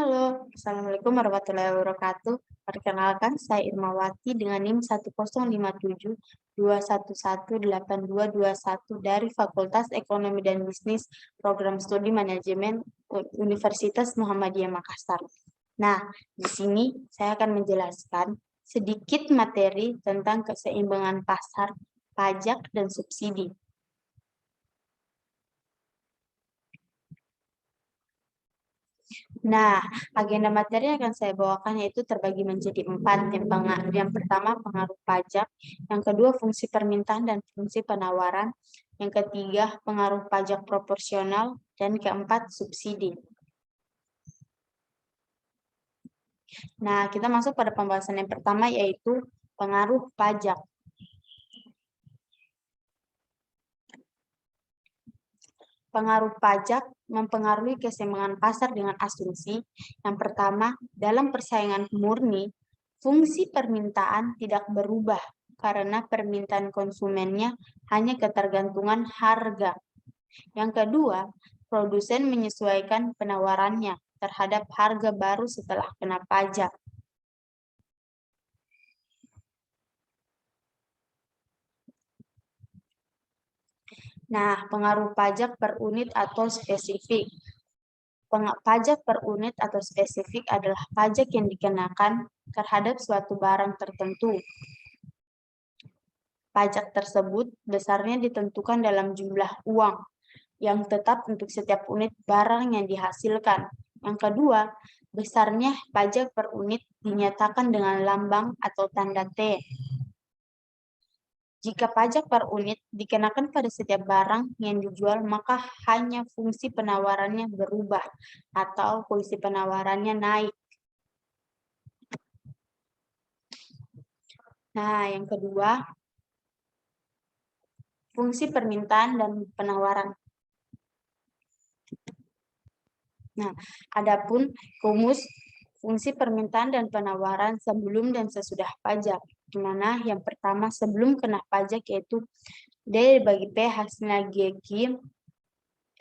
Halo, Assalamualaikum warahmatullahi wabarakatuh. Perkenalkan, saya Irmawati dengan NIM 10572111821 dari Fakultas Ekonomi dan Bisnis, Program Studi Manajemen Universitas Muhammadiyah Makassar. Nah, di sini saya akan menjelaskan sedikit materi tentang keseimbangan pasar, pajak, dan subsidi. Nah, agenda materi yang akan saya bawakan yaitu terbagi menjadi 4. Yang pertama, pengaruh pajak. Yang kedua, fungsi permintaan dan fungsi penawaran. Yang ketiga, pengaruh pajak proporsional. Dan keempat, subsidi. Nah, kita masuk pada pembahasan yang pertama yaitu pengaruh pajak. Pengaruh pajak mempengaruhi keseimbangan pasar dengan asumsi. Yang pertama, dalam persaingan murni, fungsi permintaan tidak berubah karena permintaan konsumennya hanya ketergantungan harga. Yang kedua, produsen menyesuaikan penawarannya terhadap harga baru setelah kena pajak. Nah, pengaruh pajak per unit atau spesifik. Pajak per unit atau spesifik adalah pajak yang dikenakan terhadap suatu barang tertentu. Pajak tersebut besarnya ditentukan dalam jumlah uang yang tetap untuk setiap unit barang yang dihasilkan. Yang kedua, besarnya pajak per unit dinyatakan dengan lambang atau tanda T. Jika pajak per unit dikenakan pada setiap barang yang dijual, maka hanya fungsi penawarannya berubah atau fungsi penawarannya naik. Nah, yang kedua, fungsi permintaan dan penawaran. Nah, adapun rumus fungsi permintaan dan penawaran sebelum dan sesudah pajak, di mana yang pertama sebelum kena pajak yaitu D dibagi P hasilnya GQ,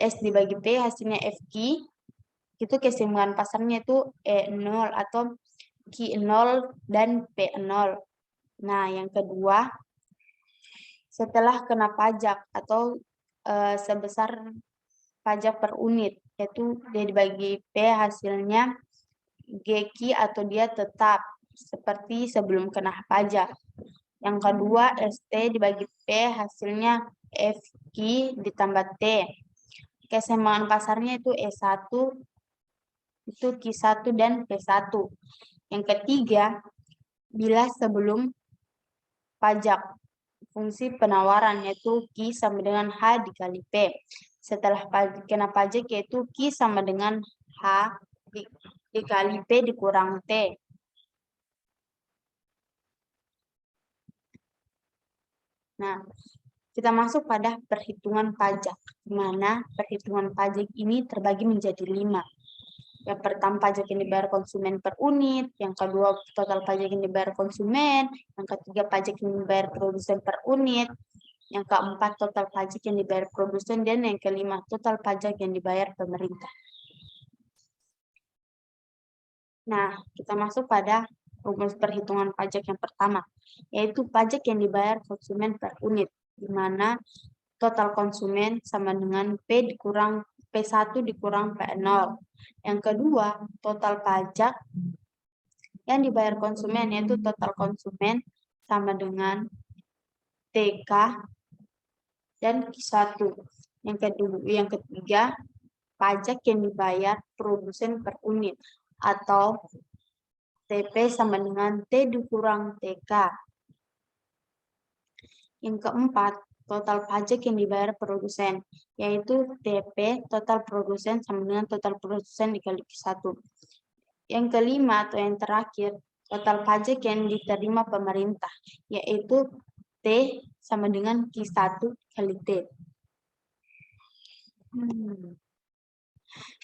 S dibagi P hasilnya FQ, itu keseimbangan pasarnya itu E0 atau Q0 dan P0. Nah, yang kedua, setelah kena pajak atau sebesar pajak per unit, yaitu D dibagi P hasilnya GQ atau dia tetap seperti sebelum kena pajak. Yang kedua, ST dibagi P hasilnya FQ ditambah T. Keseimbangan pasarnya itu E1, itu Q1 dan P1. Yang ketiga, bila sebelum pajak, fungsi penawaran yaitu Q sama dengan H dikali P. Setelah kena pajak yaitu Q sama dengan H dikali P dikurang T. Nah, kita masuk pada perhitungan pajak, di mana perhitungan pajak ini terbagi menjadi 5. Yang pertama, pajak yang dibayar konsumen per unit. Yang kedua, total pajak yang dibayar konsumen. Yang ketiga, pajak yang dibayar produsen per unit. Yang keempat, total pajak yang dibayar produsen. Dan yang kelima, total pajak yang dibayar pemerintah. Nah, kita masuk pada rumus perhitungan pajak yang pertama, yaitu pajak yang dibayar konsumen per unit, di mana total konsumen sama dengan P1 dikurang P0. Yang kedua, total pajak yang dibayar konsumen, yaitu total konsumen sama dengan TK dan Q1. Yang ketiga, pajak yang dibayar produsen per unit, atau TP sama dengan T dikurang TK. Yang keempat, total pajak yang dibayar produsen, yaitu TP total produsen sama dengan total produsen dikali Q1. Yang kelima atau yang terakhir, total pajak yang diterima pemerintah, yaitu T sama dengan Q1 kali T.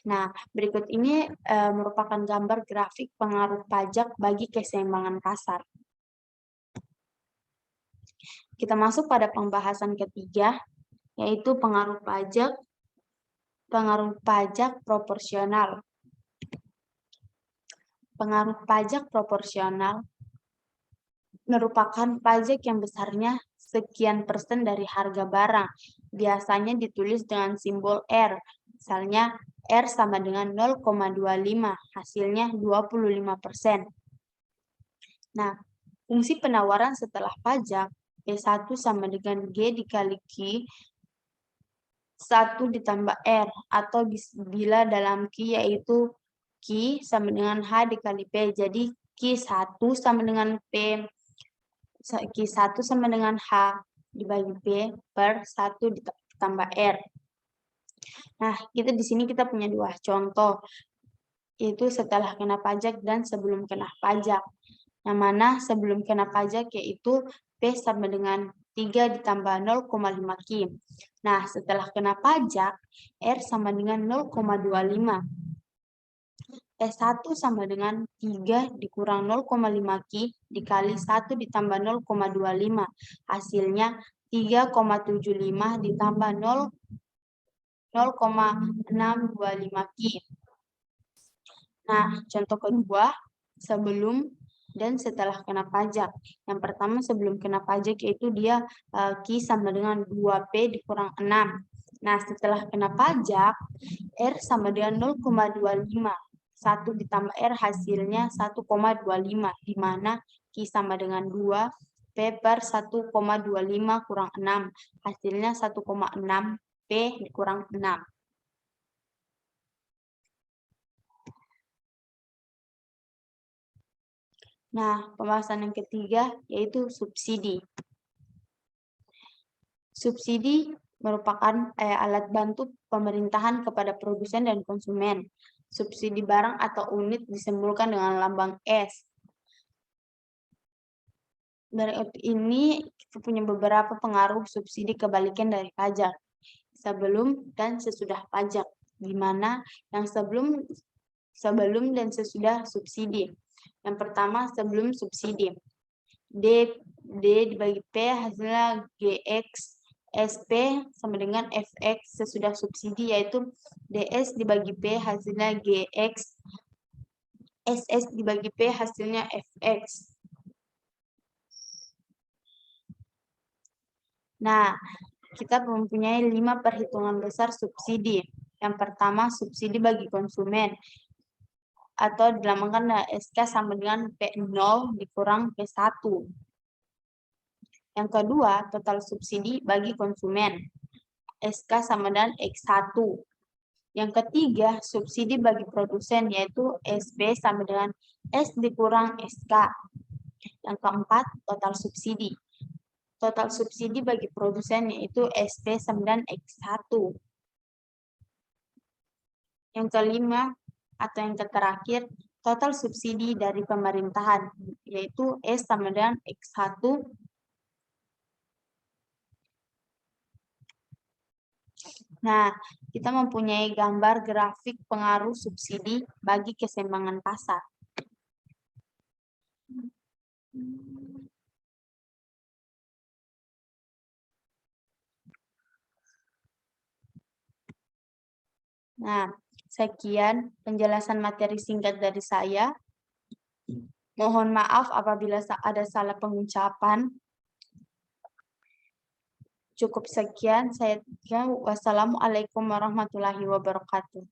Nah, berikut ini merupakan gambar grafik pengaruh pajak bagi keseimbangan pasar. Kita masuk pada pembahasan ketiga, yaitu pengaruh pajak proporsional. Pengaruh pajak proporsional merupakan pajak yang besarnya sekian persen dari harga barang. Biasanya ditulis dengan simbol R. Misalnya R sama dengan 0,25, hasilnya 25%. Nah, fungsi penawaran setelah pajak, P1 sama dengan G dikali Q, 1 ditambah R, atau bila dalam Q yaitu Q sama dengan H dikali P. Jadi Q1 sama dengan P, Q1 sama dengan H dibagi P per 1 ditambah R. Nah, di sini kita punya dua contoh, yaitu setelah kena pajak dan sebelum kena pajak. Yang mana sebelum kena pajak yaitu P sama dengan 3 ditambah 0,5 Q. Nah, setelah kena pajak, R sama dengan 0,25. P1 sama dengan 3 dikurang 0,5 Q dikali 1 ditambah 0,25. Hasilnya 3,75 ditambah 0,625 Q. Nah, contoh kedua, sebelum dan setelah kena pajak. Yang pertama sebelum kena pajak yaitu dia Q sama dengan 2P dikurang 6. Nah, setelah kena pajak, R sama dengan 0,25. 1 ditambah R hasilnya 1,25, di mana Q sama dengan 2, P per 1,25 kurang 6. Hasilnya 1,6, P dikurang 6. Nah, pembahasan yang ketiga yaitu subsidi. Subsidi merupakan alat bantu pemerintahan kepada produsen dan konsumen. Subsidi barang atau unit disimbolkan dengan lambang S. Dari ini kita punya beberapa pengaruh subsidi kebalikan dari pajak. Sebelum dan sesudah pajak, di mana yang sebelum dan sesudah subsidi. Yang pertama sebelum subsidi. D dibagi P hasilnya GX, SP sama dengan FX sesudah subsidi yaitu DS dibagi P hasilnya GX, SS dibagi P hasilnya FX. Nah, kita mempunyai 5 perhitungan besar subsidi. Yang pertama subsidi bagi konsumen, atau dilambangkan SK sama dengan P0 dikurang P1. Yang kedua, total subsidi bagi konsumen, SK sama dengan X1. Yang ketiga, subsidi bagi produsen, yaitu SB sama dengan S dikurang SK. Yang keempat, total subsidi. Total subsidi bagi produsen, yaitu SP sama dengan X1. Yang kelima, atau yang terakhir, total subsidi dari pemerintahan, yaitu S sama dengan X1. Nah, kita mempunyai gambar grafik pengaruh subsidi bagi keseimbangan pasar. Nah, sekian penjelasan materi singkat dari saya. Mohon maaf apabila ada salah pengucapan. Cukup sekian, saya wassalamualaikum warahmatullahi wabarakatuh.